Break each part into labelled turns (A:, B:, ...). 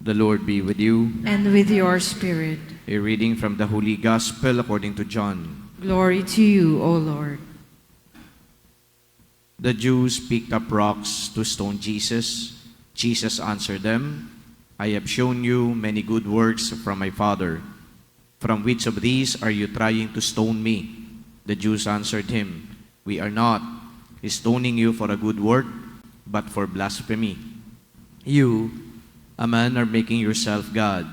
A: The Lord be with you.
B: And with your spirit.
A: A reading from the Holy Gospel according to John.
B: Glory to you, O Lord.
A: The Jews picked up rocks to stone Jesus. Jesus answered them, I have shown you many good works from my Father. From which of these are you trying to stone me? The Jews answered him, We are not stoning you for a good work, but for blasphemy. You, a man, are making yourself God.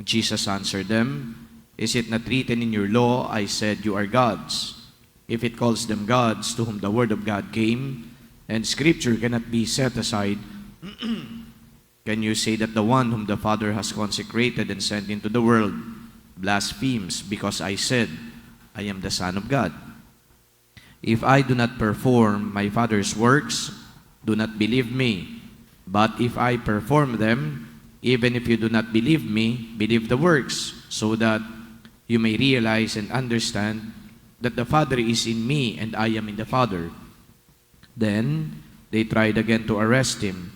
A: Jesus answered them, Is it not written in your law, I said you are gods? If it calls them gods to whom the word of God came, and Scripture cannot be set aside, can you say that the one whom the Father has consecrated and sent into the world blasphemes because I said, I am the Son of God? If I do not perform my Father's works, do not believe me. But if I perform them, even if you do not believe me, believe the works, so that you may realize and understand that the Father is in me and I am in the Father. Then they tried again to arrest him,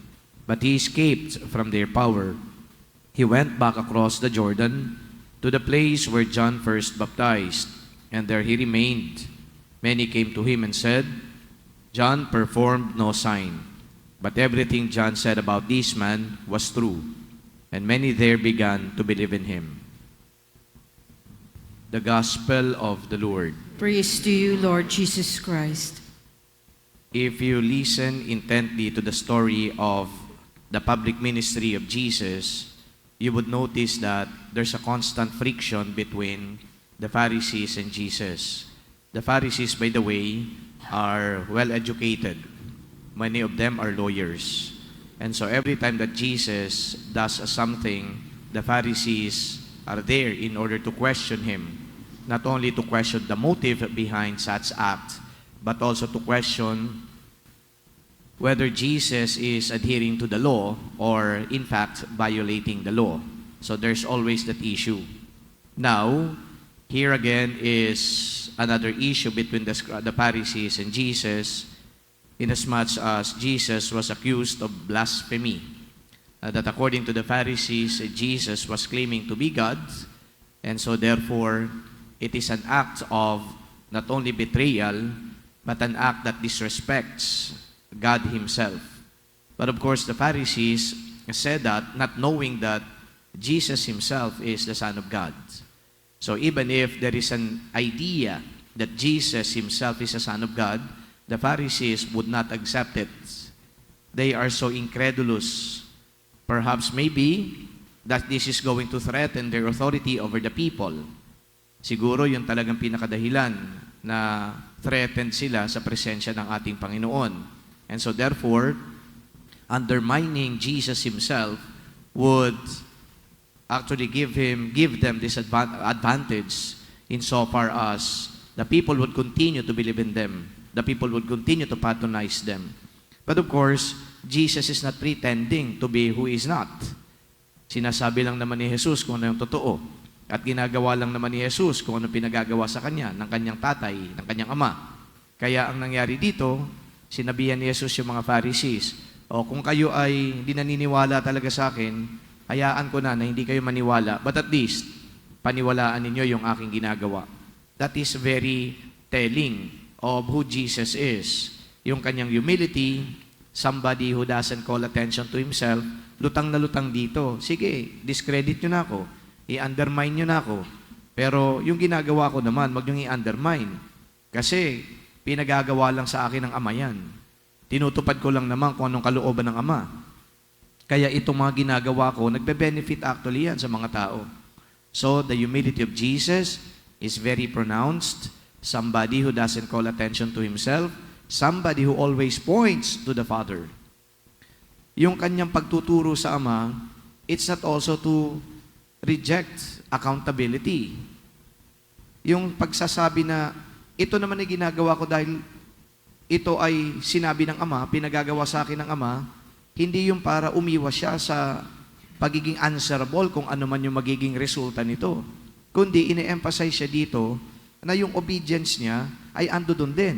A: but he escaped from their power. He went back across the Jordan to the place where John first baptized, and there he remained. Many came to him and said, John performed no sign, but everything John said about this man was true, and many there began to believe in him. The Gospel of the Lord.
B: Praise to you, Lord Jesus Christ.
A: If you listen intently to the story of the public ministry of Jesus, you would notice that there's a constant friction between the Pharisees and Jesus. The Pharisees, by the way, are well-educated. Many of them are lawyers. And so every time that Jesus does something, the Pharisees are there in order to question him. Not only to question the motive behind such act, but also to question whether Jesus is adhering to the law or in fact violating the law. So there's always that issue. Now, here again is another issue between the Pharisees and Jesus, inasmuch as Jesus was accused of blasphemy. That according to the Pharisees, Jesus was claiming to be God, and so therefore, it is an act of not only betrayal, but an act that disrespects God Himself. But of course, the Pharisees said that not knowing that Jesus Himself is the Son of God. So even if there is an idea that Jesus Himself is the Son of God, the Pharisees would not accept it. They are so incredulous. Perhaps maybe that this is going to threaten their authority over the people. Siguro yun talagang pinakadahilan na threatened sila sa presensya ng ating Panginoon. And so therefore, undermining Jesus Himself would actually give them this advantage insofar as the people would continue to believe in them. The people would continue to patronize them. But of course, Jesus is not pretending to be who is not. Sinasabi lang naman ni Jesus kung ano yung totoo. At ginagawa lang naman ni Jesus kung ano pinagagawa sa kanya, ng kanyang tatay, ng kanyang ama. Kaya ang nangyari dito, sinabihan ni Jesus yung mga Pharisees, o kung kayo ay hindi naniniwala talaga sa akin, hayaan ko na hindi kayo maniwala, but at least, paniwalaan ninyo yung aking ginagawa. That is very telling of who Jesus is. Yung kanyang humility, somebody who doesn't call attention to himself, lutang na lutang dito. Sige, discredit nyo na ako. I-undermine nyo na ako. Pero yung ginagawa ko naman, wag nyo i-undermine. Kasi pinagagawa lang sa akin ng Ama yan. Tinutupad ko lang naman kung anong kalooban ng Ama. Kaya itong mga ginagawa ko, nagbe-benefit actually yan sa mga tao. So, the humility of Jesus is very pronounced. Somebody who doesn't call attention to himself. Somebody who always points to the Father. Yung kanyang pagtuturo sa Ama, it's not also to reject accountability. Yung pagsasabi na, ito naman ay ginagawa ko dahil ito ay sinabi ng Ama, pinagagawa sa akin ng Ama, hindi yung para umiwas siya sa pagiging answerable kung ano man yung magiging resulta nito. Kundi ine-emphasize siya dito na yung obedience niya ay ando doon din.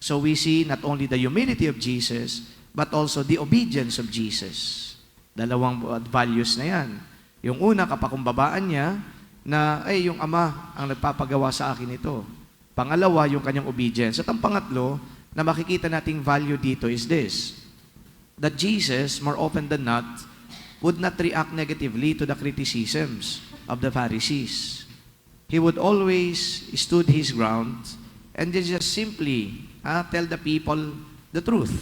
A: So we see not only the humility of Jesus, but also the obedience of Jesus. Dalawang values na yan. Yung una, kapakumbabaan niya na, ay, yung ama ang nagpapagawa sa akin ito. Pangalawa, yung kanyang obedience. At ang pangatlo, na makikita nating value dito is this, that Jesus, more often than not, would not react negatively to the criticisms of the Pharisees. He would always stood his ground and just simply tell the people the truth.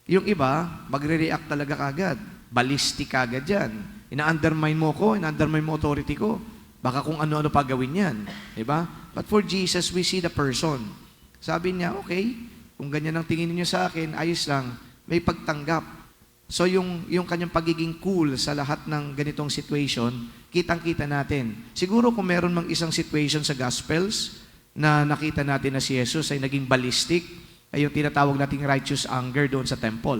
A: Yung iba, magre-react talaga kagad. Ballistic kagad yan. Ina-undermine mo ko, ina-undermine mo authority ko. Baka kung ano-ano pa gawin yan. Diba? But for Jesus, we see the person. Sabi niya, okay, kung ganyan ang tingin niyo sa akin, ayos lang, may pagtanggap. So yung kanyang pagiging cool sa lahat ng ganitong situation, kitang-kita natin. Siguro kung meron mang isang situation sa Gospels na nakita natin na si Jesus ay naging ballistic, ay yung tinatawag nating righteous anger doon sa temple.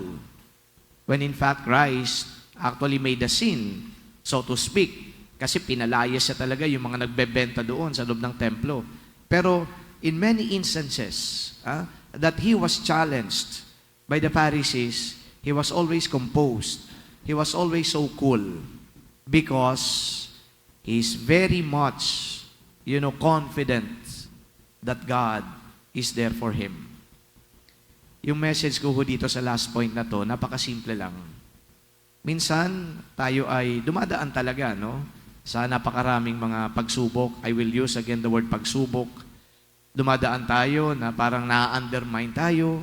A: When in fact, Christ actually made a sin, so to speak, kasi pinalayas siya talaga yung mga nagbebenta doon sa loob ng templo. Pero in many instances, that he was challenged by the Pharisees, he was always composed. He was always so cool because he's very much, confident that God is there for him. Yung message ko dito sa last point na to, napakasimple lang. Minsan, tayo ay dumadaan talaga, sa napakaraming mga pagsubok. I will use again the word pagsubok. Dumadaan tayo na parang na-undermine tayo.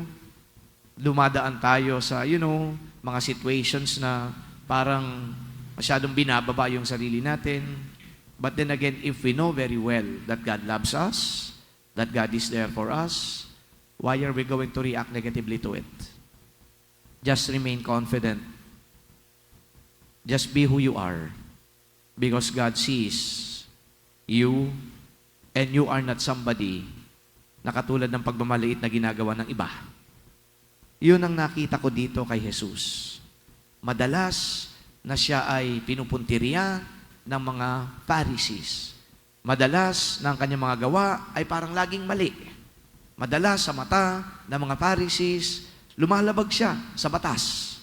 A: Dumadaan tayo sa, mga situations na parang masyadong binababa yung sarili natin. But then again, if we know very well that God loves us, that God is there for us, why are we going to react negatively to it? Just remain confident. Just be who you are. Because God sees you and you are not somebody na katulad ng pagmamaliit na ginagawa ng iba. Yun ang nakita ko dito kay Jesus. Madalas na siya ay pinupuntirya ng mga Pharisees. Madalas na ang kanyang mga gawa ay parang laging mali. Madalas sa mata ng mga Pharisees, lumalabag siya sa batas.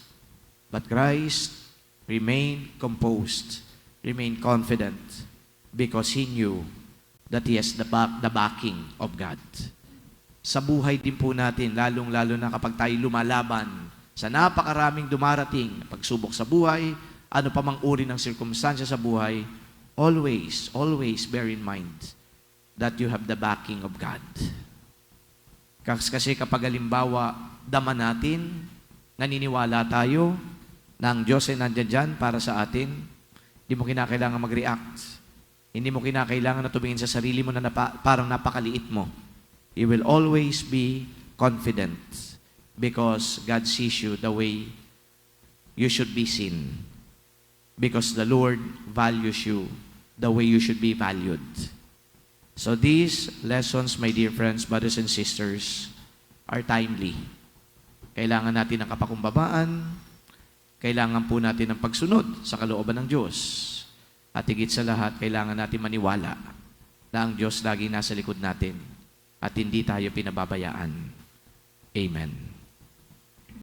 A: But Christ remained composed, remained confident, because he knew that he has the backing of God. Sa buhay din po natin, lalong-lalo na kapag tayo lumalaban sa napakaraming dumarating na pagsubok sa buhay, ano pa mang uri ng sirkumstansya sa buhay, always bear in mind that you have the backing of God. Kasi kapag halimbawa, dama natin, naniniwala tayo na ang Diyos ay nandiyan dyan para sa atin, hindi mo kinakailangan mag-react. Hindi mo kinakailangan na tumingin sa sarili mo na parang napakaliit mo. You will always be confident because God sees you the way you should be seen. Because the Lord values you the way you should be valued. So these lessons, my dear friends, brothers and sisters, are timely. Kailangan natin ng kapakumbabaan, kailangan po natin ng pagsunod sa kalooban ng Diyos. At higit sa lahat, kailangan natin maniwala na ang Diyos laging nasa likod natin at hindi tayo pinababayaan. Amen.